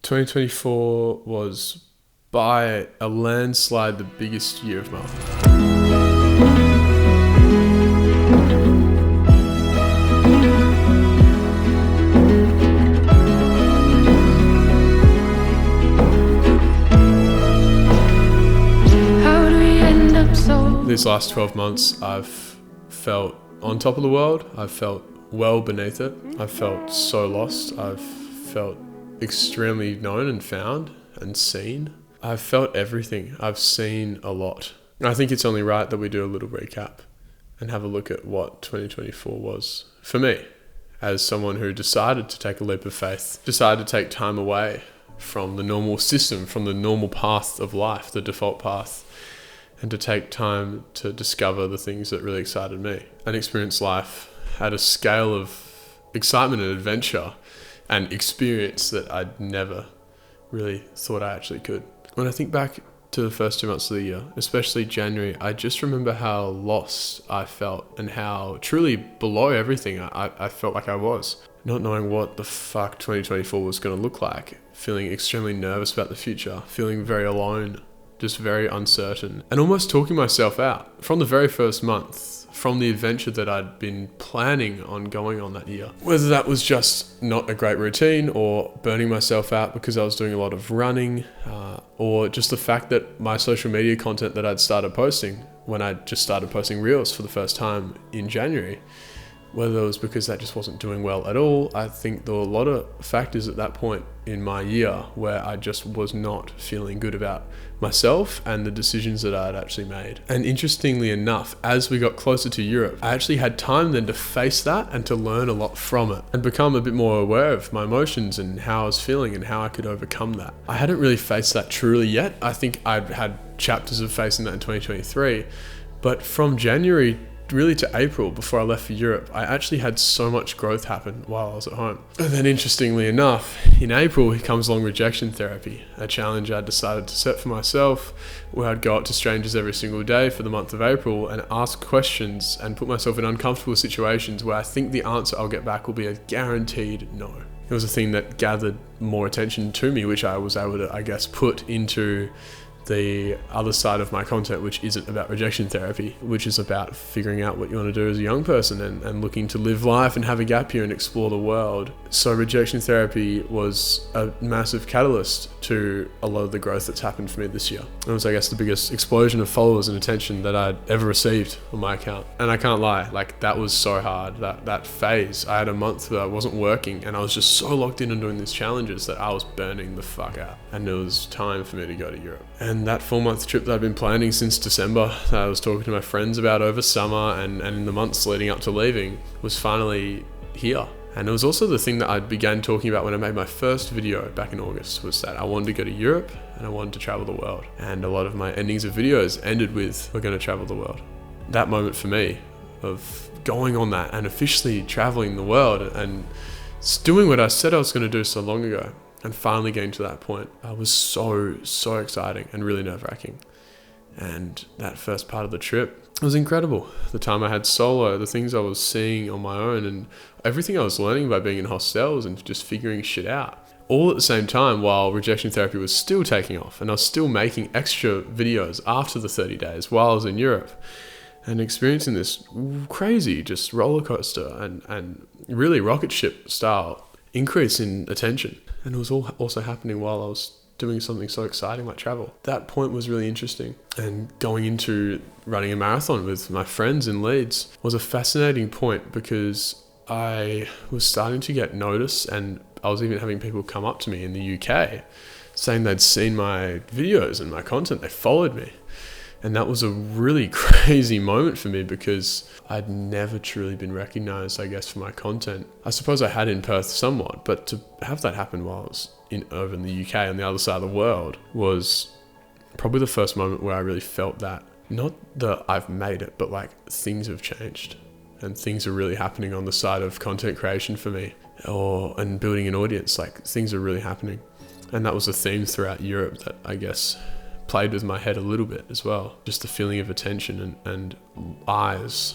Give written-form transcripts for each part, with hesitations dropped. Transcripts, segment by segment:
2024 was by a landslide the biggest year of my life. These last 12 months, I've felt on top of the world. I've felt well beneath it. I've felt so lost. I've felt extremely known and found and seen. I've felt everything. I've seen a lot. I think it's only right that we do a little recap and have a look at what 2024 was for me as someone who decided to take a leap of faith, decided to take time away from the normal system, from the normal path of life, the default path, and to take time to discover the things that really excited me and experience life at a scale of excitement and adventure and experience that I'd never really thought I actually could. When I think back to the first 2 months of the year, especially January, I just remember how lost I felt and how truly below everything I felt like I was. Not knowing what the fuck 2024 was going to look like, feeling extremely nervous about the future, feeling very alone, just very uncertain, and almost talking myself out from the very first month, from the adventure that I'd been planning on going on that year. Whether that was just not a great routine or burning myself out because I was doing a lot of running, or just the fact that my social media content that I'd started posting when I just started posting reels for the first time in January, whether it was because that just wasn't doing well at all. I think there were a lot of factors at that point in my year where I just was not feeling good about myself and the decisions that I had actually made. And interestingly enough, as we got closer to Europe, I actually had time then to face that and to learn a lot from it and become a bit more aware of my emotions and how I was feeling and how I could overcome that. I hadn't really faced that truly yet. I think I'd had chapters of facing that in 2023, but from January really to April, before I left for Europe, I actually had so much growth happen while I was at home. And then interestingly enough, in April, here comes along rejection therapy, a challenge I decided to set for myself, where I'd go up to strangers every single day for the month of April and ask questions and put myself in uncomfortable situations where I think the answer I'll get back will be a guaranteed no. It was a thing that gathered more attention to me, which I was able to, I guess, put into the other side of my content, which isn't about rejection therapy, which is about figuring out what you want to do as a young person and looking to live life and have a gap year and explore the world. So rejection therapy was a massive catalyst to a lot of the growth that's happened for me this year. It was, I guess, the biggest explosion of followers and attention that I'd ever received on my account. And I can't lie, like that was so hard, that phase. I had a month that I wasn't working and I was just so locked in on doing these challenges that I was burning the fuck out. And it was time for me to go to Europe. And that 4-month trip that I'd been planning since December, that I was talking to my friends about over summer and in the months leading up to leaving, was finally here. And it was also the thing that I began talking about when I made my first video back in August, was that I wanted to go to Europe and I wanted to travel the world. And a lot of my endings of videos ended with, we're going to travel the world. That moment for me of going on that and officially traveling the world and doing what I said I was going to do so long ago, and finally getting to that point, was so exciting and really nerve-wracking. And that first part of the trip was incredible. The time I had solo, the things I was seeing on my own, and everything I was learning by being in hostels and just figuring shit out. All at the same time while rejection therapy was still taking off and I was still making extra videos after the 30 days while I was in Europe and experiencing this crazy just roller coaster and really rocket ship style increase in attention. And it was all also happening while I was doing something so exciting like travel. That point was really interesting. And going into running a marathon with my friends in Leeds was a fascinating point because I was starting to get noticed, and I was even having people come up to me in the UK saying they'd seen my videos and my content. They followed me. And that was a really crazy moment for me because I'd never truly been recognized, I guess, for my content. I suppose I had in Perth somewhat, but to have that happen while I was over in the UK on the other side of the world was probably the first moment where I really felt that. Not that I've made it, but like things have changed and things are really happening on the side of content creation for me and building an audience. Like things are really happening. And that was a theme throughout Europe that I guess played with my head a little bit as well. Just the feeling of attention and eyes,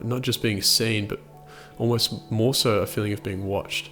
not just being seen, but almost more so a feeling of being watched,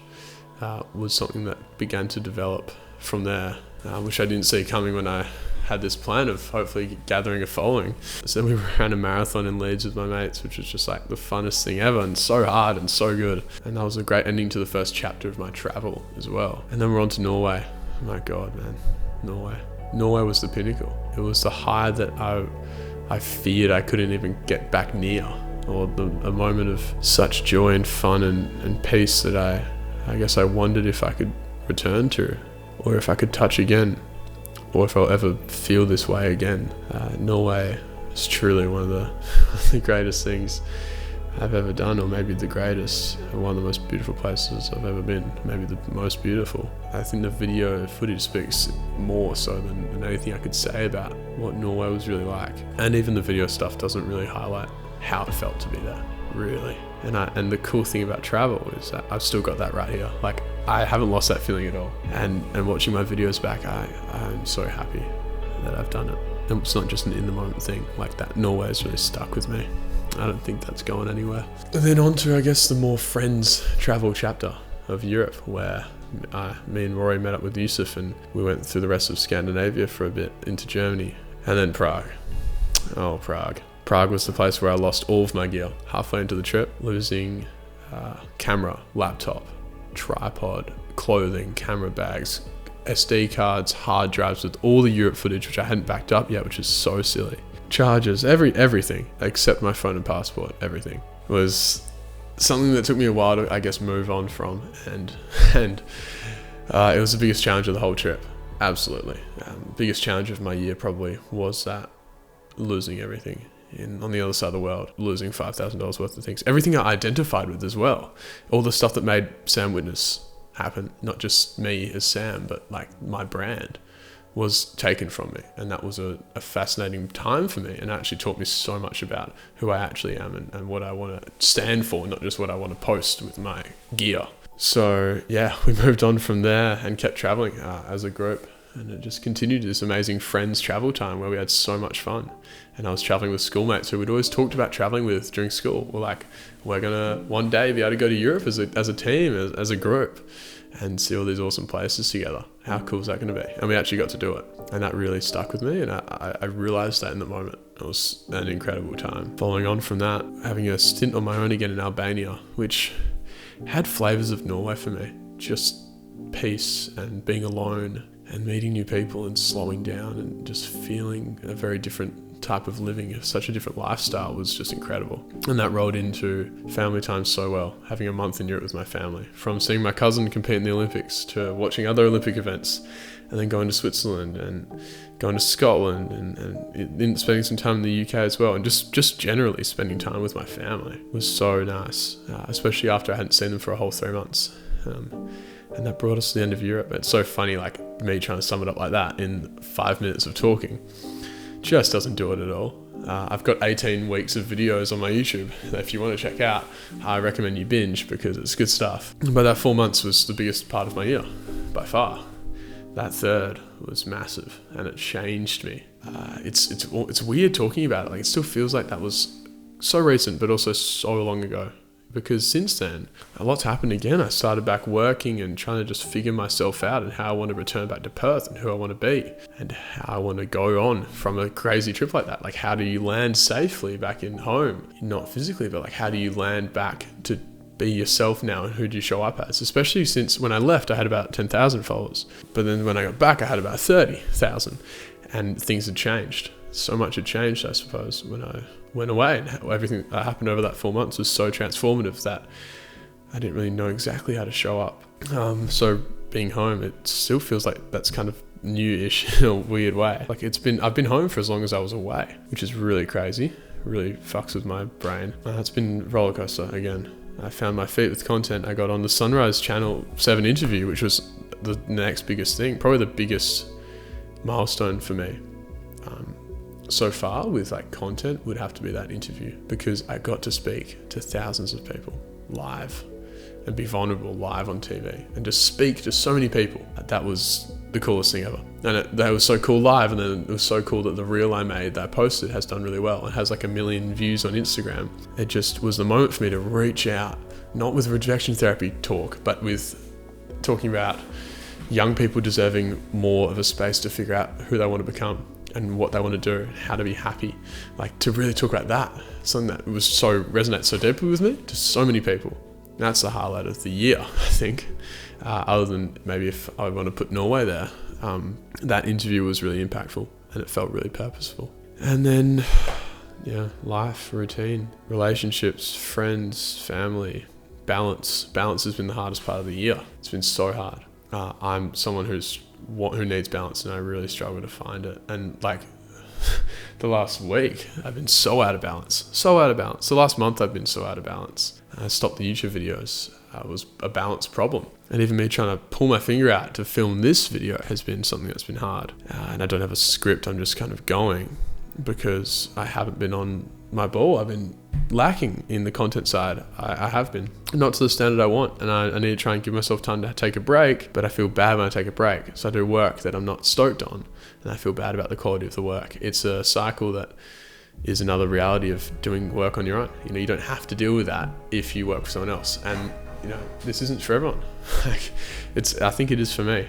was something that began to develop from there, which I didn't see coming when I had this plan of hopefully gathering a following. So then we ran a marathon in Leeds with my mates, which was just like the funnest thing ever, and so hard and so good. And that was a great ending to the first chapter of my travel as well. And then we're on to Norway. Oh my God, man, Norway was the pinnacle. It was the high that I feared I couldn't even get back near, or a moment of such joy and fun and peace that I guess I wondered if I could return to, or if I could touch again, or if I'll ever feel this way again. Norway is truly one of the greatest things I've ever done, or maybe the greatest, one of the most beautiful places I've ever been, maybe the most beautiful. I think the video footage speaks more so than anything I could say about what Norway was really like. And even the video stuff doesn't really highlight how it felt to be there, really. And the cool thing about travel is that I've still got that right here. Like, I haven't lost that feeling at all. And watching my videos back, I'm so happy that I've done it. And it's not just an in the moment thing like that. Norway has really stuck with me. I don't think that's going anywhere. And then on to, I guess, the more friends travel chapter of Europe, where me and Rory met up with Yusuf and we went through the rest of Scandinavia for a bit into Germany. And then Prague. Oh, Prague. Prague was the place where I lost all of my gear halfway into the trip, losing camera, laptop, tripod, clothing, camera bags, SD cards, hard drives with all the Europe footage, which I hadn't backed up yet, which is so silly. Chargers, everything except my phone and passport, everything was something that took me a while to, I guess, move on from, and it was the biggest challenge of the whole trip. Absolutely, biggest challenge of my year probably was that, losing everything on the other side of the world, losing $5,000 worth of things, everything I identified with as well, all the stuff that made Sam Witness happen, not just me as Sam, but like my brand, was taken from me. And that was a fascinating time for me, and actually taught me so much about who I actually am and what I want to stand for, not just what I want to post with my gear. So yeah, we moved on from there and kept traveling as a group, and it just continued this amazing friends travel time where we had so much fun. And I was traveling with schoolmates who we'd always talked about traveling with during school. We're like, we're gonna one day be able to go to Europe as a team, as a group, and see all these awesome places together. How cool is that going to be? And we actually got to do it. And that really stuck with me. And I realized that in the moment. It was an incredible time. Following on from that, having a stint on my own again in Albania, which had flavors of Norway for me. Just peace and being alone and meeting new people and slowing down and just feeling a very different type of living, such a different lifestyle, was just incredible. And that rolled into family time so well, having a month in Europe with my family, from seeing my cousin compete in the Olympics to watching other Olympic events, and then going to Switzerland and going to Scotland and spending some time in the UK as well, and just generally spending time with my family was so nice, especially after I hadn't seen them for a whole 3 months. And that brought us to the end of Europe. It's so funny, like me trying to sum it up like that in 5 minutes of talking just doesn't do it at all. I've got 18 weeks of videos on my YouTube that if you want to check out, I recommend you binge because it's good stuff. But that 4 months was the biggest part of my year, by far. That third was massive, and it changed me. It's weird talking about it. Like, it still feels like that was so recent, but also so long ago. Because since then, a lot's happened again. I started back working and trying to just figure myself out and how I want to return back to Perth and who I want to be and how I want to go on from a crazy trip like that. Like, how do you land safely back in home? Not physically, but like, how do you land back to be yourself now, and who do you show up as? Especially since when I left, I had about 10,000 followers. But then when I got back, I had about 30,000, and things had changed. So much had changed, I suppose, when I went away, and everything that happened over that 4 months was so transformative that I didn't really know exactly how to show up. So being home, it still feels like that's kind of new-ish in a weird way. Like, I've been home for as long as I was away, which is really crazy, really fucks with my brain. It's been roller coaster again. I found my feet with content. I got on the Sunrise Channel 7 interview, which was the next biggest thing, probably the biggest milestone for me. So far with like content would have to be that interview, because I got to speak to thousands of people live and be vulnerable live on TV and just speak to so many people. That was the coolest thing ever. And that was so cool live, and then it was so cool that the reel I made that I posted has done really well. It has like 1 million views on Instagram. It just was the moment for me to reach out, not with rejection therapy talk, but with talking about young people deserving more of a space to figure out who they want to become and what they want to do, how to be happy. Like, to really talk about that, something that was resonates so deeply with me to so many people. That's the highlight of the year, I think. Other than maybe if I want to put Norway there, that interview was really impactful and it felt really purposeful. And then, life, routine, relationships, friends, family, balance. Balance has been the hardest part of the year. It's been so hard. I'm someone who needs balance, and I really struggle to find it. And like the last week, I've been so out of balance. The last month, I've been so out of balance. I stopped the YouTube videos. It was a balance problem. And even me trying to pull my finger out to film this video has been something that's been hard. And I don't have a script. I'm just kind of going because I haven't been on my ball. I've been lacking in the content side. I have been. Not to the standard I want. And I need to try and give myself time to take a break, but I feel bad when I take a break. So I do work that I'm not stoked on, and I feel bad about the quality of the work. It's a cycle that is another reality of doing work on your own. You don't have to deal with that if you work for someone else. And this isn't for everyone. I think it is for me,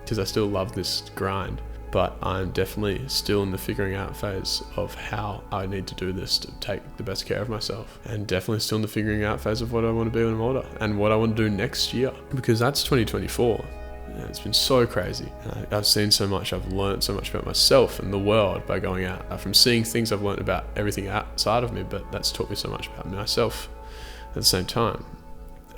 because I still love this grind, but I'm definitely still in the figuring out phase of how I need to do this to take the best care of myself, and definitely still in the figuring out phase of what I want to be when I'm older and what I want to do next year, because that's 2024. It's been so crazy. I've seen so much. I've learned so much about myself and the world by going out. From seeing things, I've learned about everything outside of me, but that's taught me so much about myself at the same time.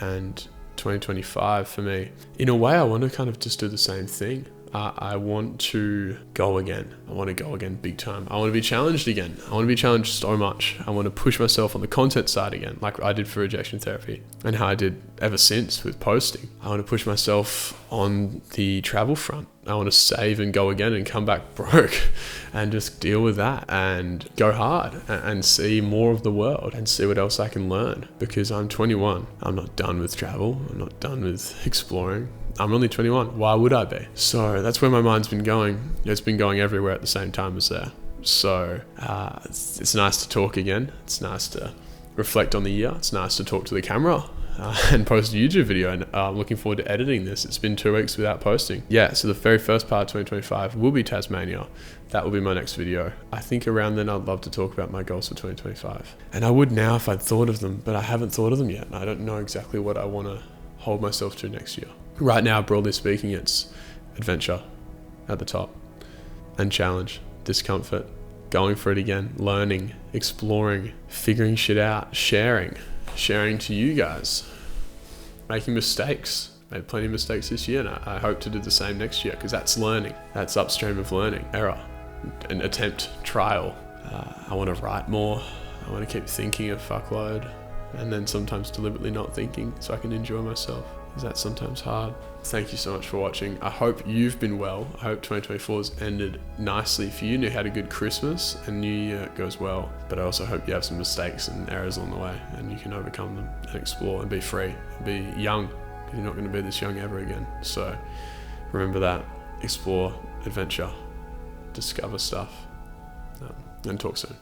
And 2025 for me, in a way, I want to kind of just do the same thing. I want to go again. I want to go again big time. I want to be challenged again. I want to be challenged so much. I want to push myself on the content side again, like I did for rejection therapy and how I did ever since with posting. I want to push myself on the travel front. I want to save and go again and come back broke and just deal with that and go hard and see more of the world and see what else I can learn, because I'm 21. I'm not done with travel. I'm not done with exploring. I'm only 21. Why would I be? So that's where my mind's been going. It's been going everywhere at the same time as there. So it's nice to talk again. It's nice to reflect on the year. It's nice to talk to the camera and post a YouTube video. And I'm looking forward to editing this. It's been 2 weeks without posting. So the very first part of 2025 will be Tasmania. That will be my next video. I think around then I'd love to talk about my goals for 2025. And I would now if I'd thought of them, but I haven't thought of them yet. I don't know exactly what I want to hold myself to next year. Right now, broadly speaking, it's adventure at the top and challenge, discomfort, going for it again, learning, exploring, figuring shit out, sharing to you guys, making mistakes. Made plenty of mistakes this year, and I hope to do the same next year, because that's learning. That's upstream of learning, error, and attempt, trial. I want to write more. I want to keep thinking a fuckload, and then sometimes deliberately not thinking so I can enjoy myself. Is that sometimes hard? Thank you so much for watching. I hope you've been well. I hope 2024's ended nicely for you and you had a good Christmas and New Year goes well. But I also hope you have some mistakes and errors along the way and you can overcome them and explore and be free and be young. You're not going to be this young ever again. So remember that. Explore, adventure, discover stuff, and talk soon.